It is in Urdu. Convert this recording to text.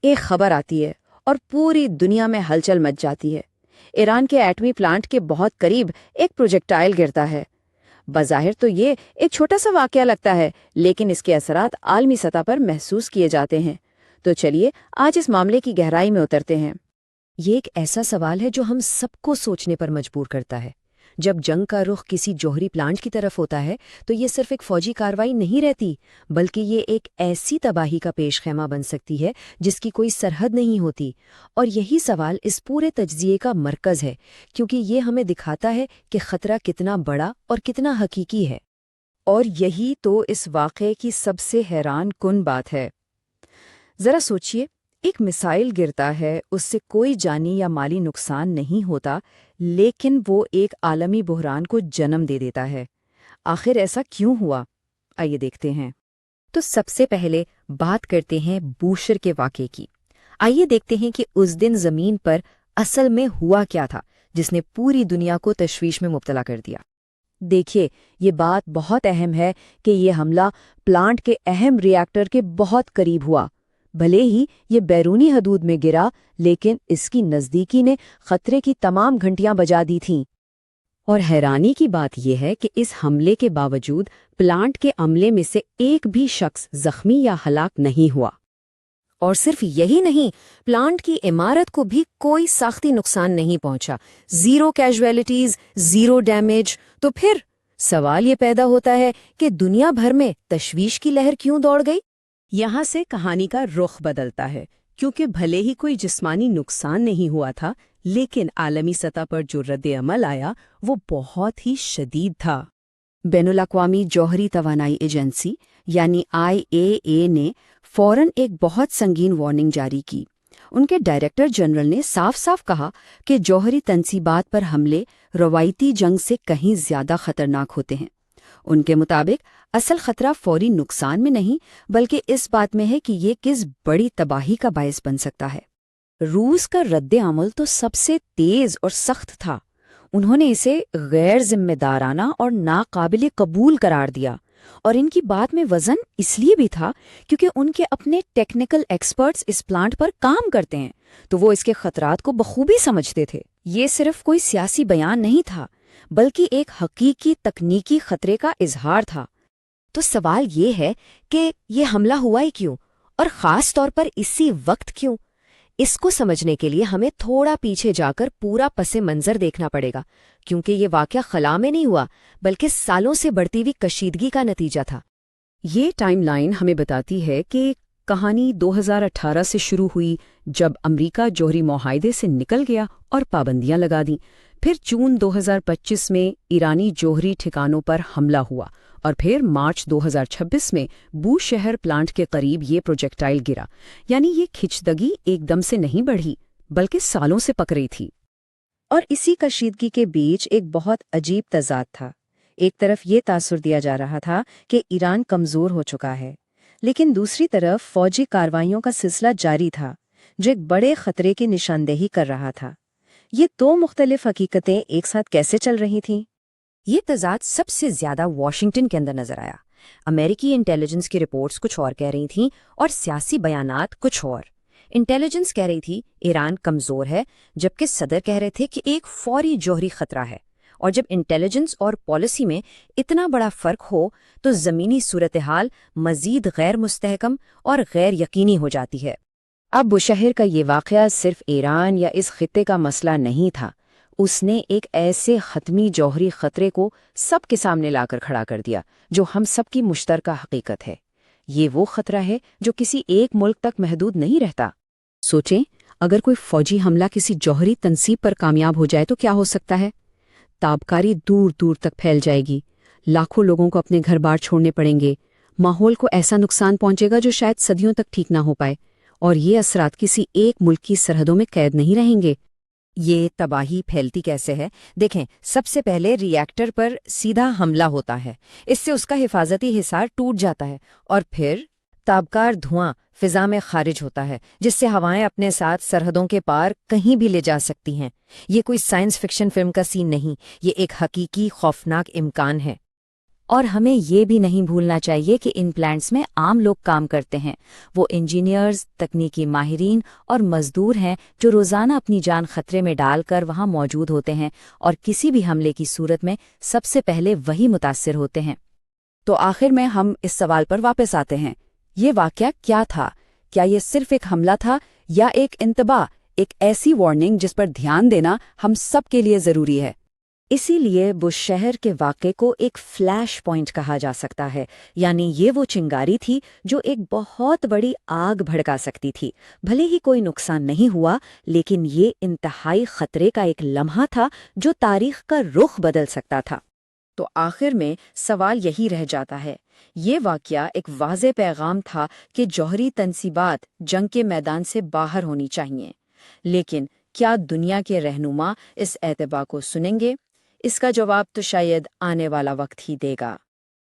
ایک خبر آتی ہے اور پوری دنیا میں ہلچل مچ جاتی ہے۔ ایران کے ایٹمی پلانٹ کے بہت قریب ایک پروجیکٹائل گرتا ہے۔ بظاہر تو یہ ایک چھوٹا سا واقعہ لگتا ہے، لیکن اس کے اثرات عالمی سطح پر محسوس کیے جاتے ہیں۔ تو چلیے آج اس معاملے کی گہرائی میں اترتے ہیں۔ یہ ایک ایسا سوال ہے جو ہم سب کو سوچنے پر مجبور کرتا ہے۔ جب جنگ کا رخ کسی جوہری پلانٹ کی طرف ہوتا ہے تو یہ صرف ایک فوجی کارروائی نہیں رہتی، بلکہ یہ ایک ایسی تباہی کا پیش خیمہ بن سکتی ہے جس کی کوئی سرحد نہیں ہوتی۔ اور یہی سوال اس پورے تجزیے کا مرکز ہے، کیونکہ یہ ہمیں دکھاتا ہے کہ خطرہ کتنا بڑا اور کتنا حقیقی ہے۔ اور یہی تو اس واقعے کی سب سے حیران کن بات ہے۔ ذرا سوچئے، ایک میسائل گرتا ہے، اس سے کوئی جانی یا مالی نقصان نہیں ہوتا، لیکن وہ ایک عالمی بحران کو جنم دے دیتا ہے۔ آخر ایسا کیوں ہوا؟ آئیے دیکھتے ہیں۔ تو سب سے پہلے بات کرتے ہیں بوشہر کے واقعے کی۔ آئیے دیکھتے ہیں کہ اس دن زمین پر اصل میں ہوا کیا تھا جس نے پوری دنیا کو تشویش میں مبتلا کر دیا۔ دیکھیے، یہ بات بہت اہم ہے کہ یہ حملہ پلانٹ کے اہم ری ایکٹر کے بہت قریب ہوا۔ بھلے ہی یہ بیرونی حدود میں گرا، لیکن اس کی نزدیکی نے خطرے کی تمام گھنٹیاں بجا دی تھیں۔ اور حیرانی کی بات یہ ہے کہ اس حملے کے باوجود پلانٹ کے عملے میں سے ایک بھی شخص زخمی یا ہلاک نہیں ہوا۔ اور صرف یہی نہیں، پلانٹ کی عمارت کو بھی کوئی ساختی نقصان نہیں پہنچا، 0 کیجویلٹیز، 0 ڈیمیج۔ تو پھر سوال یہ پیدا ہوتا ہے کہ دنیا بھر میں تشویش کی لہر کیوں دوڑ گئی؟ یہاں سے کہانی کا رخ بدلتا ہے، کیونکہ بھلے ہی کوئی جسمانی نقصان نہیں ہوا تھا، لیکن عالمی سطح پر جو رد عمل آیا وہ بہت ہی شدید تھا۔ بین الاقوامی جوہری توانائی ایجنسی یعنی IAEA نے فوراً ایک بہت سنگین وارننگ جاری کی۔ ان کے ڈائریکٹر جنرل نے صاف صاف کہا کہ جوہری تنصیبات پر حملے روایتی جنگ سے کہیں زیادہ خطرناک ہوتے ہیں۔ ان کے مطابق اصل خطرہ فوری نقصان میں نہیں، بلکہ اس بات میں ہے کہ یہ کس بڑی تباہی کا باعث بن سکتا ہے۔ روس کا رد عمل تو سب سے تیز اور سخت تھا۔ انہوں نے اسے غیر ذمہ دارانہ اور ناقابل قبول قرار دیا، اور ان کی بات میں وزن اس لیے بھی تھا کیونکہ ان کے اپنے ٹیکنیکل ایکسپرٹس اس پلانٹ پر کام کرتے ہیں، تو وہ اس کے خطرات کو بخوبی سمجھتے تھے۔ یہ صرف کوئی سیاسی بیان نہیں تھا، بلکہ ایک حقیقی تکنیکی خطرے کا اظہار تھا۔ تو سوال یہ ہے کہ یہ حملہ ہوا ہی کیوں، اور خاص طور پر اسی وقت کیوں؟ اس کو سمجھنے کے لیے ہمیں تھوڑا پیچھے جا کر پورا پس منظر دیکھنا پڑے گا، کیونکہ یہ واقعہ خلا میں نہیں ہوا، بلکہ سالوں سے بڑھتی ہوئی کشیدگی کا نتیجہ تھا۔ یہ ٹائم لائن ہمیں بتاتی ہے کہ کہانی 2018 سے شروع ہوئی، جب امریکہ جوہری معاہدے سے نکل گیا اور پابندیاں لگا دیں۔ پھر جون 2025 میں ایرانی جوہری ٹھکانوں پر حملہ ہوا، اور پھر مارچ 2026 میں بوشہر پلانٹ کے قریب یہ پروجیکٹائل گرا۔ یعنی یہ کھچدگی ایک دم سے نہیں بڑھی، بلکہ سالوں سے پک رہی تھی۔ اور اسی کشیدگی کے بیچ ایک بہت عجیب تضاد تھا۔ ایک طرف یہ تاثر دیا جا رہا تھا کہ ایران کمزور ہو چکا ہے، لیکن دوسری طرف فوجی کارروائیوں کا سلسلہ جاری تھا جو ایک بڑے خطرے کی نشاندہی کر رہا تھا۔ یہ دو مختلف حقیقتیں ایک ساتھ کیسے چل رہی تھیں؟ یہ تضاد سب سے زیادہ واشنگٹن کے اندر نظر آیا۔ امریکی انٹیلیجنس کی رپورٹس کچھ اور کہہ رہی تھیں اور سیاسی بیانات کچھ اور۔ انٹیلیجنس کہہ رہی تھی ایران کمزور ہے، جبکہ صدر کہہ رہے تھے کہ ایک فوری جوہری خطرہ ہے۔ اور جب انٹیلیجنس اور پالیسی میں اتنا بڑا فرق ہو تو زمینی صورتحال مزید غیر مستحکم اور غیر یقینی ہو جاتی ہے۔ اب بوشہر کا یہ واقعہ صرف ایران یا اس خطے کا مسئلہ نہیں تھا، اس نے ایک ایسے حتمی جوہری خطرے کو سب کے سامنے لا کر کھڑا کر دیا جو ہم سب کی مشترکہ حقیقت ہے۔ یہ وہ خطرہ ہے جو کسی ایک ملک تک محدود نہیں رہتا۔ سوچیں، اگر کوئی فوجی حملہ کسی جوہری تنصیب پر کامیاب ہو جائے تو کیا ہو سکتا ہے؟ تابکاری دور دور تک پھیل جائے گی، لاکھوں لوگوں کو اپنے گھر بار چھوڑنے پڑیں گے، ماحول کو ایسا نقصان پہنچے گا جو شاید صدیوں تک ٹھیک نہ ہو پائے، اور یہ اثرات کسی ایک ملک کی سرحدوں میں قید نہیں رہیں گے۔ یہ تباہی پھیلتی کیسے ہے؟ دیکھیں، سب سے پہلے ری ایکٹر پر سیدھا حملہ ہوتا ہے، اس سے اس کا حفاظتی حصار ٹوٹ جاتا ہے، اور پھر تابکار دھواں فضا میں خارج ہوتا ہے، جس سے ہوائیں اپنے ساتھ سرحدوں کے پار کہیں بھی لے جا سکتی ہیں۔ یہ کوئی سائنس فکشن فلم کا سین نہیں، یہ ایک حقیقی خوفناک امکان ہے۔ اور ہمیں یہ بھی نہیں بھولنا چاہیے کہ ان پلانٹس میں عام لوگ کام کرتے ہیں. وہ انجینئرز، تکنیکی ماہرین اور مزدور ہیں جو روزانہ اپنی جان خطرے میں ڈال کر وہاں موجود ہوتے ہیں، اور کسی بھی حملے کی صورت میں سب سے پہلے وہی متاثر ہوتے ہیں. تو آخر میں ہم اس سوال پر واپس آتے ہیں، یہ واقعہ کیا تھا؟ کیا یہ صرف ایک حملہ تھا یا ایک انتباہ، ایک ایسی وارننگ جس پر دھیان دینا ہم سب کے لیے ضروری ہے؟ اسی لیے بش شہر کے واقعے کو ایک فلیش پوائنٹ کہا جا سکتا ہے، یعنی یہ وہ چنگاری تھی جو ایک بہت بڑی آگ بھڑکا سکتی تھی. بھلے ہی کوئی نقصان نہیں ہوا، لیکن یہ انتہائی خطرے کا ایک لمحہ تھا جو تاریخ کا رخ بدل سکتا تھا. تو آخر میں سوال یہی رہ جاتا ہے، یہ واقعہ ایک واضح پیغام تھا کہ جوہری تنصیبات جنگ کے میدان سے باہر ہونی چاہیے. لیکن کیا دنیا کے رہنما اس اعتبار کو سنیں گے؟ اس کا جواب تو شاید آنے والا وقت ہی دے گا.